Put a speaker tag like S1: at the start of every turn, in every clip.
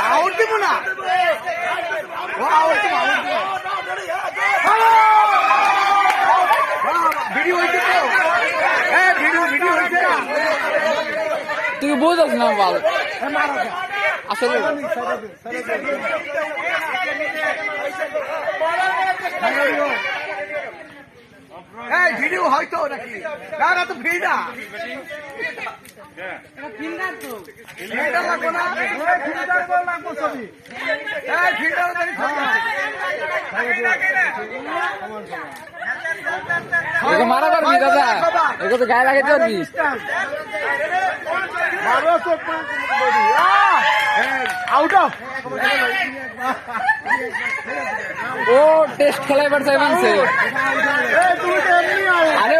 S1: out দিব না video হয়েছে ভিডিও হয়েছে
S2: তুই বুঝাস না বল আসলে
S1: ভিডিও হয়তো নাকি না তো ভিড় না
S2: মারা পারবি দাদা এগুলো তো গায়ে লাগাইতে পারবি
S1: আউট অফ
S2: ও টেস্ট খেলাই পারছে মানছে আরে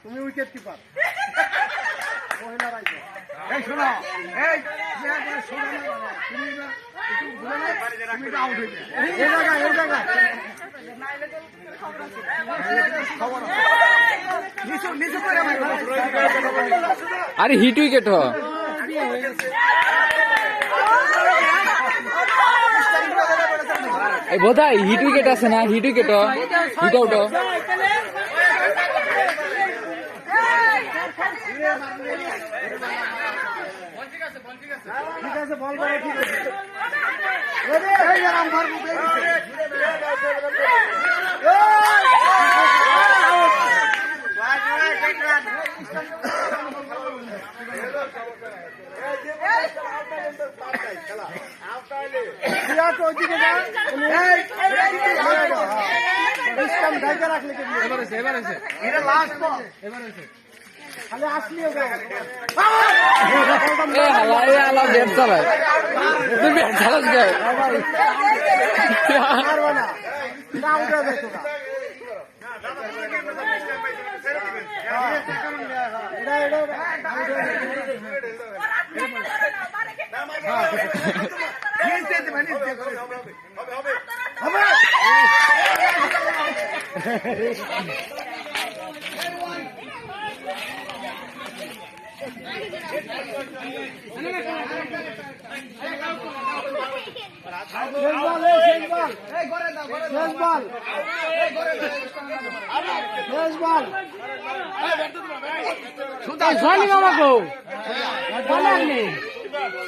S1: তুমি উইকেট কিপার এই শোনো এই
S2: আরে হিট উইকেট হ বোধহয় হিট উইকেট আছে না হিট উইকেট হিট আউট
S1: ঠিক আছে বল বল ঠিক আছে খালি আসলি
S2: ব্যাট চালায় তুই ব্যাট চালাস গায়ে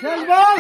S1: শেষ বল